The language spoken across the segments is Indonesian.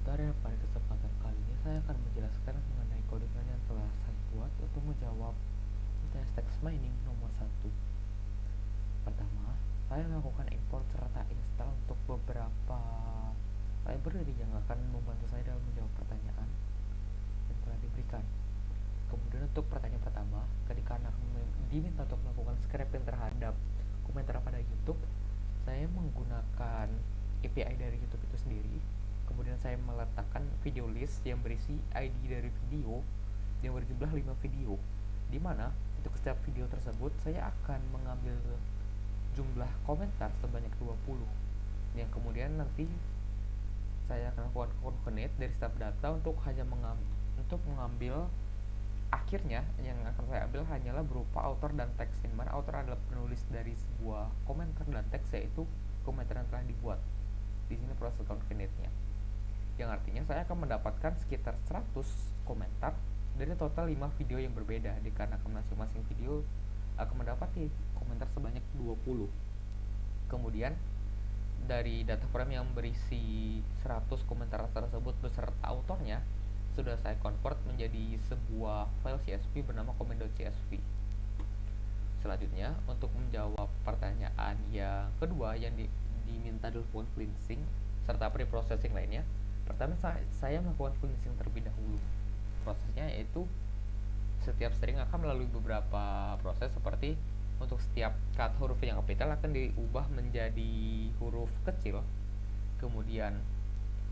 Sebentar ya, pada kesempatan kali ini saya akan menjelaskan mengenai codingan yang telah saya buat untuk menjawab tes text mining nomor satu. Pertama, saya melakukan import serta install untuk beberapa library yang akan membantu saya dalam menjawab pertanyaan yang telah diberikan. Kemudian untuk pertanyaan pertama, ketika anak diminta untuk melakukan scraping terhadap komentar pada YouTube, saya menggunakan API dari YouTube itu sendiri. Kemudian saya meletakkan video list yang berisi ID dari video yang berjumlah 5 video, di mana untuk setiap video tersebut saya akan mengambil jumlah komentar sebanyak 20, yang kemudian nanti saya akan lakukan concatenate dari setiap data untuk mengambil akhirnya yang akan saya ambil hanyalah berupa author dan teks, yang mana author adalah penulis dari sebuah komentar dan teks yaitu komentar yang telah dibuat. Di sini proses concatenate-nya, yang artinya saya akan mendapatkan sekitar 100 komentar dari total 5 video yang berbeda, dikarenakan masing-masing video akan mendapati komentar sebanyak 20. Kemudian dari data frame yang berisi 100 komentar tersebut beserta autornya sudah saya convert menjadi sebuah file CSV bernama comment.csv. Selanjutnya, untuk menjawab pertanyaan yang kedua yang diminta dilakukan cleansing serta pre-processing lainnya, pertama saya melakukan cleansing terlebih dahulu. Prosesnya yaitu setiap string akan melalui beberapa proses, seperti untuk setiap kata huruf yang kapital akan diubah menjadi huruf kecil. Kemudian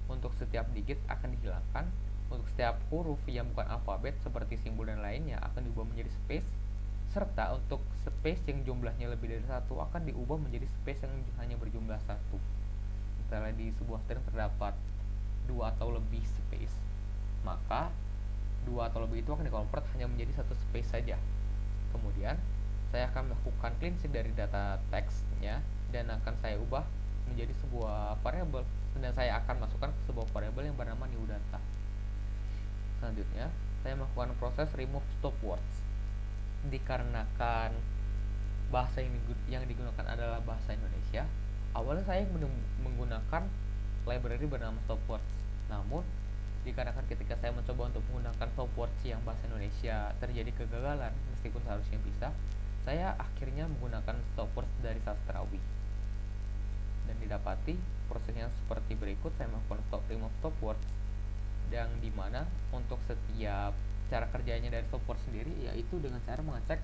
untuk setiap digit akan dihilangkan. Untuk setiap huruf yang bukan alfabet seperti simbol dan lainnya akan diubah menjadi space, serta untuk space yang jumlahnya lebih dari satu akan diubah menjadi space yang hanya berjumlah satu. Misalnya di sebuah string terdapat 2 atau lebih space, maka 2 atau lebih itu akan dikonvert hanya menjadi satu space saja. Kemudian saya akan melakukan cleansing dari data teksnya dan akan saya ubah menjadi sebuah variable, dan saya akan masukkan ke sebuah variable yang bernama new data. Selanjutnya, saya melakukan proses remove stop words. Dikarenakan bahasa yang digunakan adalah bahasa Indonesia, awalnya saya menggunakan library bernama stop words. Namun, dikarenakan ketika saya mencoba untuk menggunakan stop words yang bahasa Indonesia terjadi kegagalan, meskipun seharusnya bisa, saya akhirnya menggunakan stop words dari sastrawi. Dan didapati prosesnya seperti berikut. Saya melakukan remove stop words, yang dimana untuk setiap cara kerjanya dari stop words sendiri yaitu dengan cara mengecek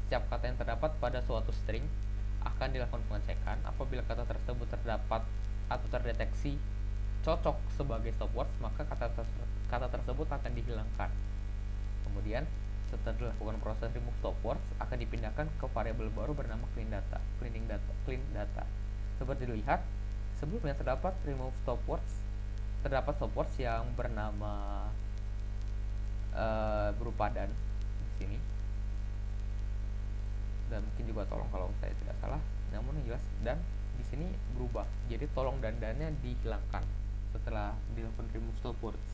setiap kata yang terdapat pada suatu string akan dilakukan pengecekan. Apabila kata tersebut terdapat atau terdeteksi cocok sebagai stop words, maka kata tersebut akan dihilangkan. Kemudian setelah dilakukan proses remove stop words akan dipindahkan ke variabel baru bernama clean data. Seperti dilihat sebelumnya terdapat remove stop words, terdapat stop words yang bernama berupa dan di sini, dan mungkin juga tolong kalau saya tidak salah, namun yang jelas dan di sini berubah jadi tolong dan dannya dihilangkan setelah dilakukan remove stop words.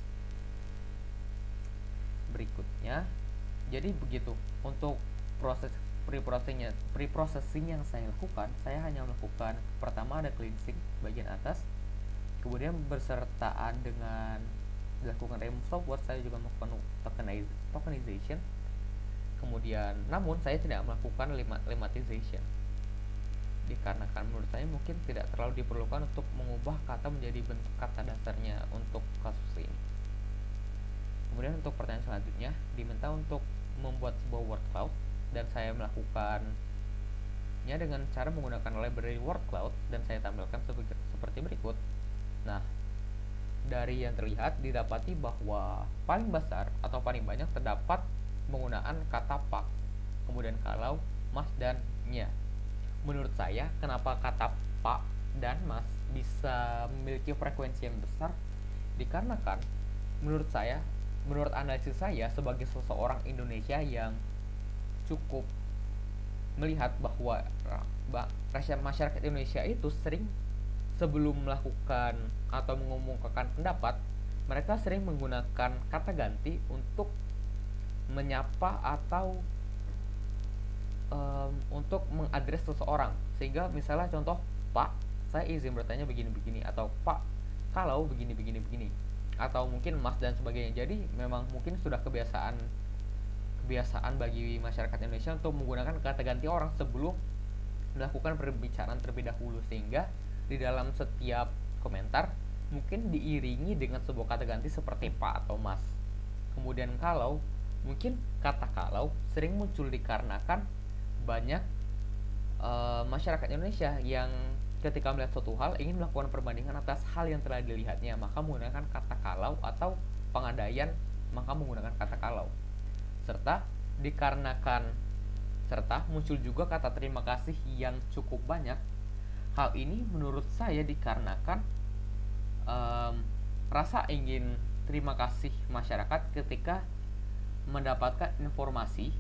Berikutnya, jadi begitu untuk proses pre-processing yang saya lakukan. Saya hanya melakukan pertama ada cleansing bagian atas, kemudian bersertaan dengan dilakukan remove stop words saya juga melakukan tokenization. Kemudian namun saya tidak melakukan lemmatization dikarenakan menurut saya mungkin tidak terlalu diperlukan untuk mengubah kata menjadi bentuk kata dasarnya untuk kasus ini. Kemudian untuk pertanyaan selanjutnya diminta untuk membuat sebuah word cloud, dan saya melakukannya dengan cara menggunakan library word cloud, dan saya tampilkan seperti berikut. Nah, dari yang terlihat didapati bahwa paling besar atau paling banyak terdapat penggunaan kata pak, kemudian kalau, mas, dan nya. Menurut saya, kenapa kata pak dan mas bisa memiliki frekuensi yang besar? Dikarenakan menurut analisis saya sebagai seseorang Indonesia yang cukup melihat bahwa masyarakat Indonesia itu sering sebelum melakukan atau mengumumkan pendapat, mereka sering menggunakan kata ganti untuk menyapa atau untuk mengadres seseorang. Sehingga misalnya contoh, Pak, saya izin bertanya begini-begini, atau Pak, kalau begini-begini-begini. atau mungkin emas dan sebagainya. Jadi memang mungkin sudah kebiasaan bagi masyarakat Indonesia untuk menggunakan kata ganti orang sebelum melakukan perbicaraan terlebih dahulu, sehingga di dalam setiap komentar mungkin diiringi dengan sebuah kata ganti seperti pak atau mas. Kemudian kalau, mungkin kata kalau sering muncul dikarenakan banyak masyarakat Indonesia yang ketika melihat suatu hal ingin melakukan perbandingan atas hal yang telah dilihatnya, maka menggunakan kata kalau, atau pengandaian maka menggunakan kata kalau. Serta muncul juga kata terima kasih yang cukup banyak. Hal ini menurut saya dikarenakan rasa ingin terima kasih masyarakat ketika mendapatkan informasi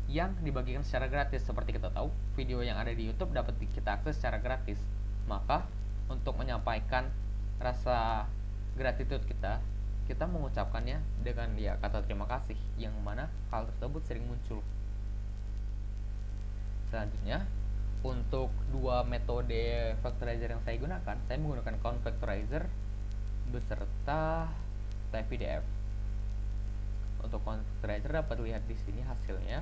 yang dibagikan secara gratis. Seperti kita tahu, video yang ada di YouTube dapat kita akses secara gratis. Maka untuk menyampaikan rasa gratitude kita mengucapkannya dengan kata terima kasih, yang mana hal tersebut sering muncul. Selanjutnya, untuk dua metode factorizer yang saya gunakan, saya menggunakan count factorizer beserta typepdf. Untuk count factorizer dapat lihat di sini hasilnya.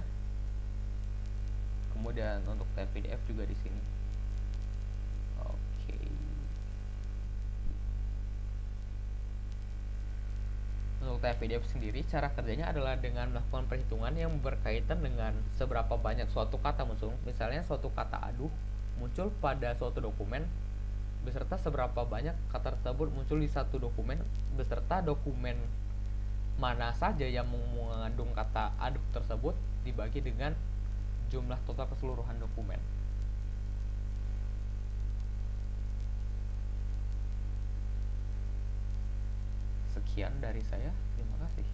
Kemudian untuk typepdf juga di sini. Oke. Untuk typepdf sendiri, cara kerjanya adalah dengan melakukan perhitungan yang berkaitan dengan seberapa banyak suatu kata muncul. Misalnya suatu kata aduh muncul pada suatu dokumen, beserta seberapa banyak kata tersebut muncul di satu dokumen, beserta dokumen mana saja yang mengandung kata aduh tersebut dibagi dengan jumlah total keseluruhan dokumen. Sekian dari saya, terima kasih.